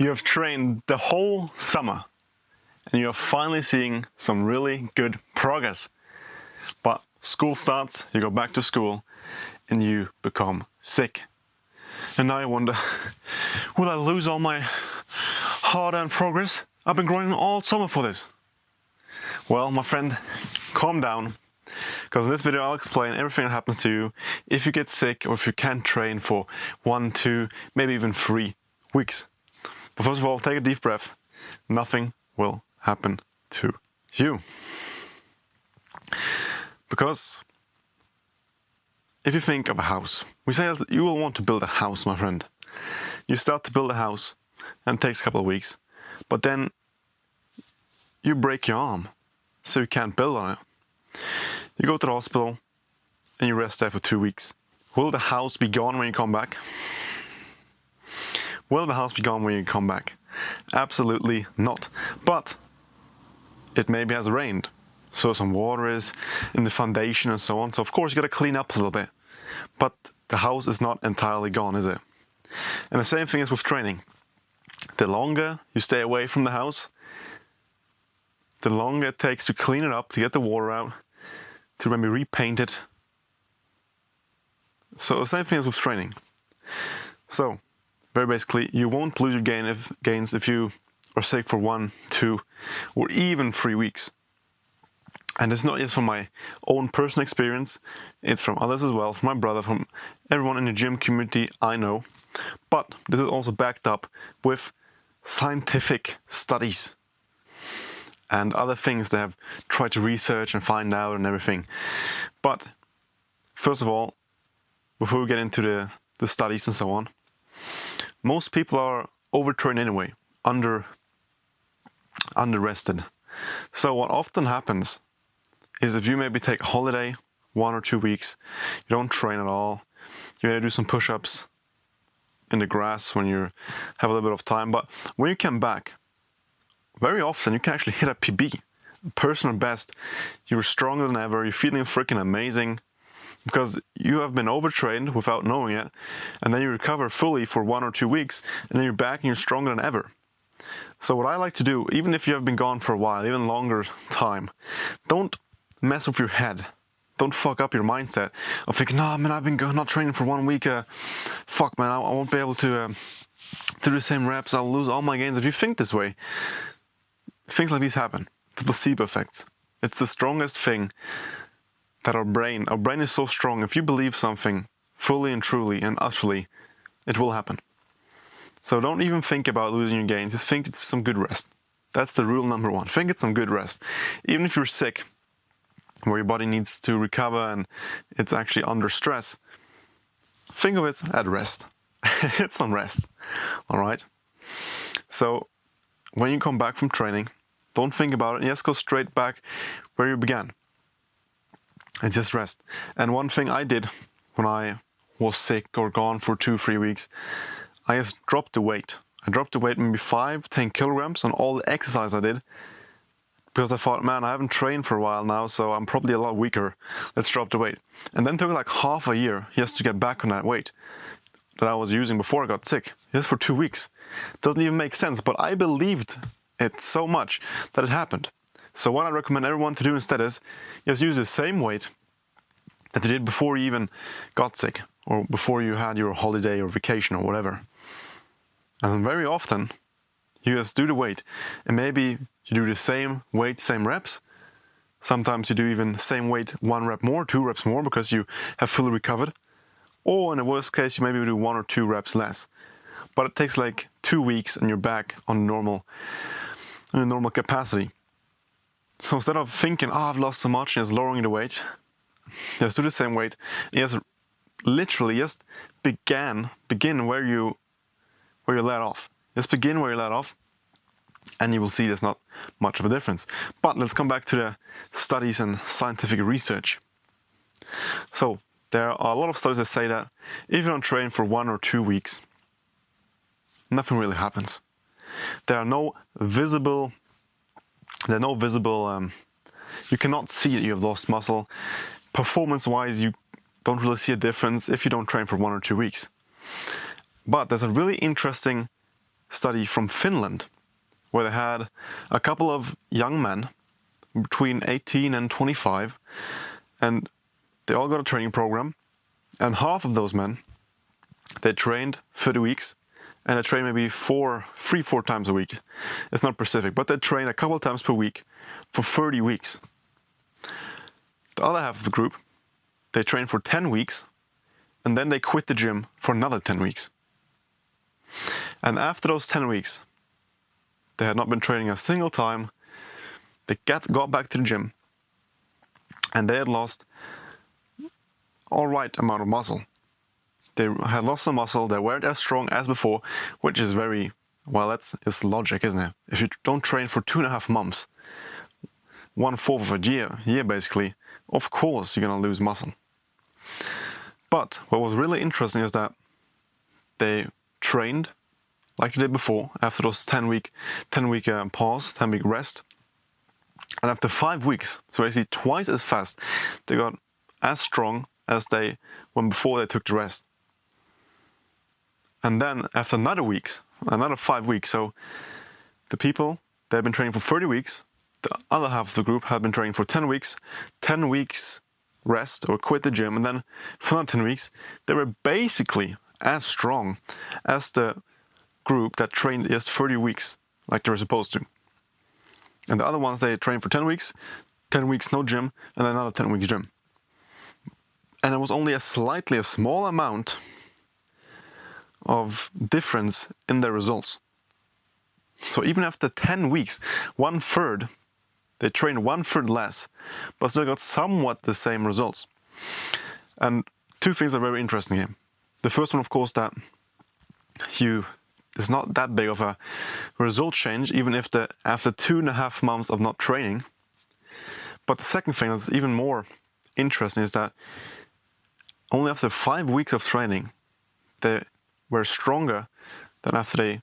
You have trained the whole summer and you're finally seeing some really good progress. But school starts, you go back to school and you become sick. And now you wonder, will I lose all my hard-earned progress? I've been growing all summer for this. Well, my friend, calm down, because in this video I'll explain everything that happens to you if you get sick or if you can't train for 1, 2, maybe even 3 weeks. But first of all, take a deep breath. Nothing will happen to you. Because if you think of a house, we say that you will want to build a house, my friend. You start to build a house and it takes a couple of weeks, but then you break your arm, so you can't build on it. You go to the hospital and you rest there for 2 weeks. Will the house be gone when you come back? Will the house be gone when you come back? Absolutely not. But it maybe has rained, so some water is in the foundation and so on. So of course you got to clean up a little bit. But the house is not entirely gone, is it? And the same thing is with training. The longer you stay away from the house, the longer it takes to clean it up, to get the water out, to maybe repaint it. So the same thing is with training. So very basically, you won't lose your gains if you are sick for 1, 2, or even 3 weeks. And it's not just from my own personal experience, it's from others as well, from my brother, from everyone in the gym community I know. But this is also backed up with scientific studies and other things they have tried to research and find out and everything. But first of all, before we get into the studies and so on, most people are overtrained anyway, under-rested. So what often happens is if you maybe take a holiday, 1 or 2 weeks, you don't train at all, you maybe do some push-ups in the grass when you have a little bit of time, but when you come back, very often you can actually hit a PB, personal best. You're stronger than ever, you're feeling freaking amazing, because you have been overtrained without knowing it, and then you recover fully for 1 or 2 weeks, and then you're back and you're stronger than ever. So what I like to do, even if you have been gone for a while, even longer time, don't mess with your head. Don't fuck up your mindset of thinking, no man, I've been not training for 1 week, fuck man, I won't be able to do the same reps, I'll lose all my gains. If you think this way, things like these happen, the placebo effects. It's the strongest thing that our brain is so strong. If you believe something fully and truly and utterly, it will happen. So don't even think about losing your gains, just think it's some good rest. That's the rule number 1, think it's some good rest. Even if you're sick, where your body needs to recover and it's actually under stress, think of it at rest. It's some rest, all right? So when you come back from training, don't think about it, just go straight back where you began. And just rest. And one thing I did when I was sick or gone for 2, 3 weeks, I just dropped the weight. I dropped the weight maybe 5, 10 kilograms on all the exercise I did, because I thought, man, I haven't trained for a while now, so I'm probably a lot weaker. Let's drop the weight. And then it took like half a year just to get back on that weight that I was using before I got sick, just for 2 weeks. Doesn't even make sense, but I believed it so much that it happened. So what I recommend everyone to do instead is just use the same weight that you did before you even got sick or before you had your holiday or vacation or whatever. And very often you just do the weight and maybe you do the same weight, same reps. Sometimes you do even the same weight, 1 rep more, 2 reps more because you have fully recovered. Or in the worst case, you maybe do 1 or 2 reps less. But it takes like 2 weeks and you're back on normal capacity. So instead of thinking, oh, I've lost so much, and just lowering the weight, just do the same weight. Just literally just begin where you let off. Just begin where you let off, and you will see there's not much of a difference. But let's come back to the studies and scientific research. So there are a lot of studies that say that if you don't train for 1 or 2 weeks, nothing really happens. There are no visible, you cannot see that you have lost muscle. Performance-wise, you don't really see a difference if you don't train for 1 or 2 weeks. But there's a really interesting study from Finland where they had a couple of young men between 18 and 25, and they all got a training program, and half of those men, they trained 30 weeks, and they trained maybe 4 times a week. It's not specific, but they trained a couple of times per week for 30 weeks. The other half of the group, they trained for 10 weeks, and then they quit the gym for another 10 weeks. And after those 10 weeks, they had not been training a single time. They got back to the gym, and they had lost all right amount of muscle. They had lost some muscle. They weren't as strong as before, which is it's logic, isn't it? If you don't train for 2.5 months, 1/4 of a year basically, of course you're gonna lose muscle. But what was really interesting is that they trained like they did before after those 10-week pause, 10-week rest. And after 5 weeks, so basically twice as fast, they got as strong as they were before they took the rest. And then after another 5 weeks, so the people, they had been training for 30 weeks, the other half of the group had been training for 10 weeks, 10 weeks rest or quit the gym, and then for another 10 weeks, they were basically as strong as the group that trained just 30 weeks like they were supposed to. And the other ones, they trained for 10 weeks no gym, and then another 10 weeks gym. And it was only a small amount of difference in their results. So even after 10 weeks, 1/3, they trained 1/3 less, but still got somewhat the same results. And 2 things are very interesting here. The first one, of course, that it's not that big of a result change, even if after 2.5 months of not training. But the second thing that's even more interesting is that only after 5 weeks of training, they were stronger than they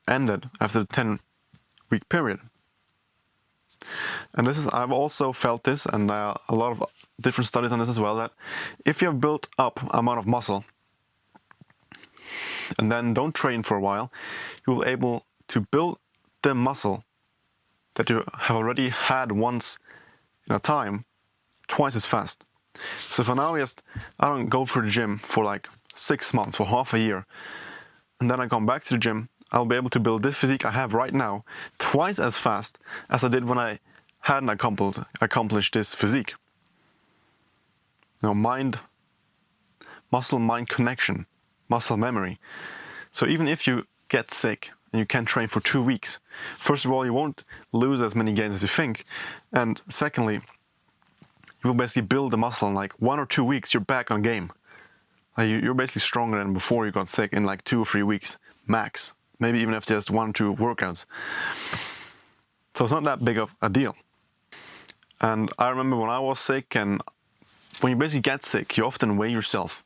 ended after the 10-week period. And I've also felt this, and a lot of different studies on this as well, that if you have built up amount of muscle and then don't train for a while, you will be able to build the muscle that you have already had once in a time twice as fast. So for now, I don't go for the gym for like 6 months or half a year, and then I come back to the gym, I'll be able to build this physique I have right now twice as fast as I did when I hadn't accomplished this physique. Now, muscle-mind connection, muscle memory. So even if you get sick and you can't train for 2 weeks, first of all, you won't lose as many gains as you think, and secondly, you will basically build the muscle in like 1 or 2 weeks. You're back on game. You're basically stronger than before you got sick in like 2 or 3 weeks max. Maybe even after just 1 or 2 workouts. So it's not that big of a deal. And I remember when I was sick, and when you basically get sick, you often weigh yourself,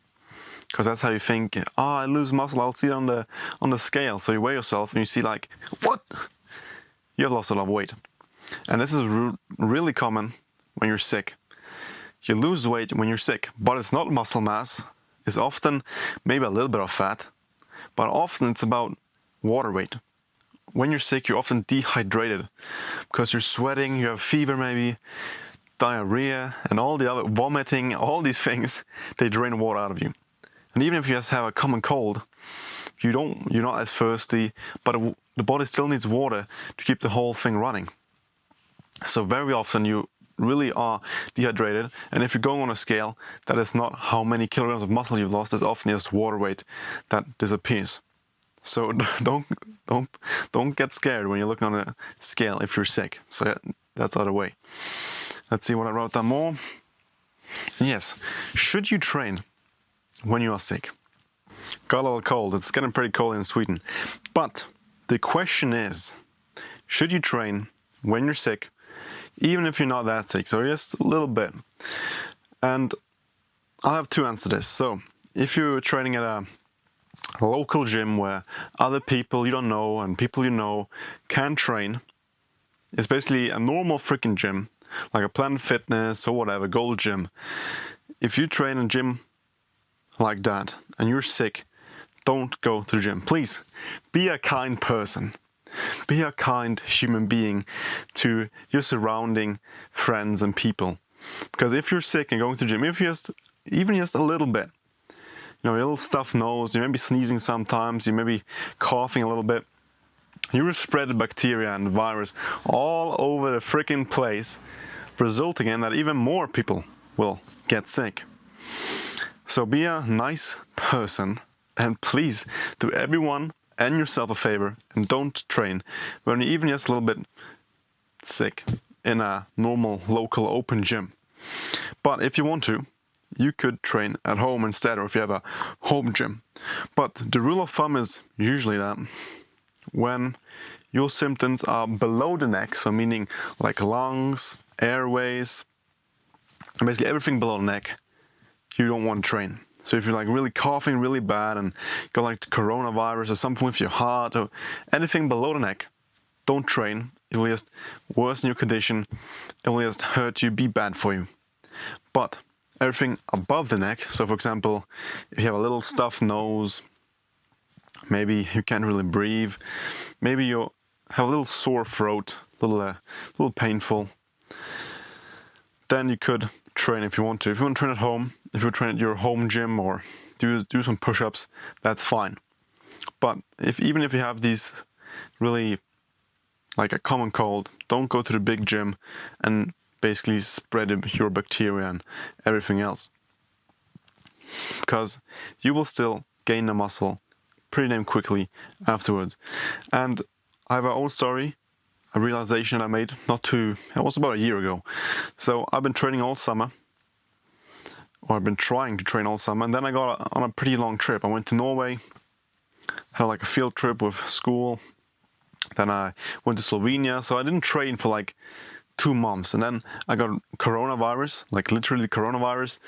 because that's how you think. I lose muscle. I'll see it on the scale. So you weigh yourself and you see like, what? You have lost a lot of weight. And this is really common when you're sick. You lose weight when you're sick, but it's not muscle mass. It's often maybe a little bit of fat, but often it's about water weight. When you're sick, you're often dehydrated because you're sweating, you have fever maybe, diarrhea, and all the other vomiting, all these things, they drain water out of you. And even if you just have a common cold, you're not as thirsty, but the body still needs water to keep the whole thing running. So very often you really are dehydrated, and if you're going on a scale, that is not how many kilograms of muscle you've lost, it's often just water weight that disappears. So don't get scared when you're looking on a scale if you're sick. So yeah, that's the other way. Let's see what I wrote down more. Yes, should you train when you are sick? Got a little cold. It's getting pretty cold in Sweden. But the question is, should you train when you're sick, even if you're not that sick? So just a little bit. And I'll have 2 answers to this. So if you're training at a local gym where other people you don't know and people you know can train, it's basically a normal freaking gym, like a Planet Fitness or whatever, Gold Gym. If you train in a gym like that and you're sick, don't go to the gym. Please, be a kind person. Be a kind human being to your surrounding friends and people. Because if you're sick and going to the gym, if you even just a little bit, you know, your little stuffed nose, you may be sneezing sometimes, you may be coughing a little bit, you will spread the bacteria and the virus all over the freaking place, resulting in that even more people will get sick. So be a nice person and please do everyone and yourself a favor and don't train when you're even just a little bit sick in a normal local open gym. But if you want to, you could train at home instead, or if you have a home gym. But the rule of thumb is usually that when your symptoms are below the neck, so meaning like lungs, airways, basically everything below the neck, you don't want to train. So if you're like really coughing really bad and got like the coronavirus or something with your heart or anything below the neck, don't train. It will just worsen your condition. It will just hurt you, be bad for you. But everything above the neck, so for example, if you have a little stuffed nose, maybe you can't really breathe, maybe you have a little sore throat, a little painful, then you could train if you want to. If you want to train at home, if you train at your home gym or do some push-ups, that's fine. But even if you have these really like a common cold, don't go to the big gym and basically spread your bacteria and everything else. Because you will still gain the muscle pretty damn quickly afterwards. And I have my own story, a realization I made it was about a year ago. So I've been training all summer, or I've been trying to train all summer, and then I got on a pretty long trip. I went to Norway, had like a field trip with school, then I went to Slovenia, so I didn't train for like 2 months, and then I got coronavirus, like literally coronavirus,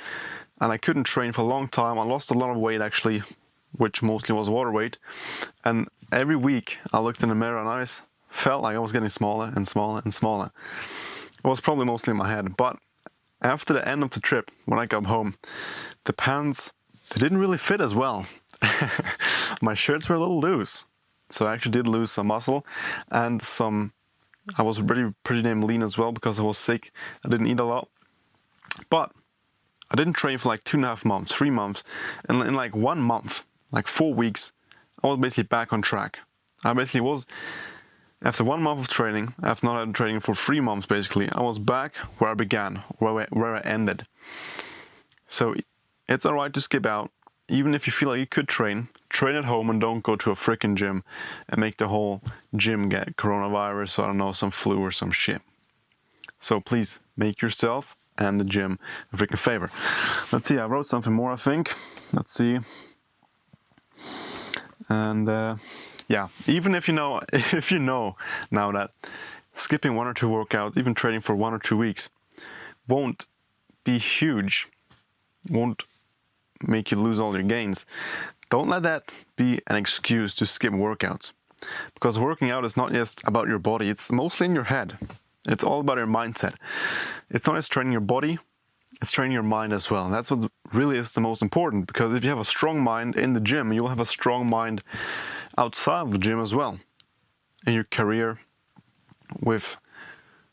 and I couldn't train for a long time. I lost a lot of weight actually, which mostly was water weight, and every week I looked in the mirror and I just felt like I was getting smaller and smaller and smaller. It was probably mostly in my head, but after the end of the trip, when I got home, the pants, they didn't really fit as well. My shirts were a little loose, so I actually did lose some muscle, and I was pretty damn lean as well because I was sick. I didn't eat a lot, but I didn't train for like 2.5 months, 3 months, and in like 1 month, like 4 weeks, I was basically back on track. I basically was, after 1 month of training, after not had training for 3 months basically, I was back where I began, where I ended. So it's alright to skip out. Even if you feel like you could train at home and don't go to a freaking gym and make the whole gym get coronavirus or I don't know, some flu or some shit. So please make yourself and the gym a freaking favor. Let's see, I wrote something more, I think. Let's see. And yeah, even if you know now that skipping 1 or 2 workouts, even training for 1 or 2 weeks, won't be huge, won't make you lose all your gains, don't let that be an excuse to skip workouts. Because working out is not just about your body, it's mostly in your head. It's all about your mindset. It's not just training your body, it's training your mind as well. And that's what really is the most important, because if you have a strong mind in the gym, you'll have a strong mind outside of the gym as well. In your career, with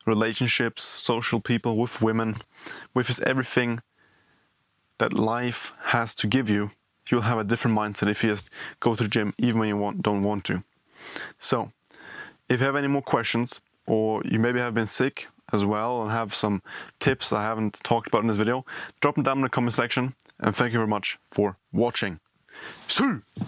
relationships, social people, with women, with just everything that life has to give you, you'll have a different mindset if you just go to the gym even when you don't want to. So, if you have any more questions, or you maybe have been sick as well and have some tips I haven't talked about in this video, drop them down in the comment section, and thank you very much for watching. See you!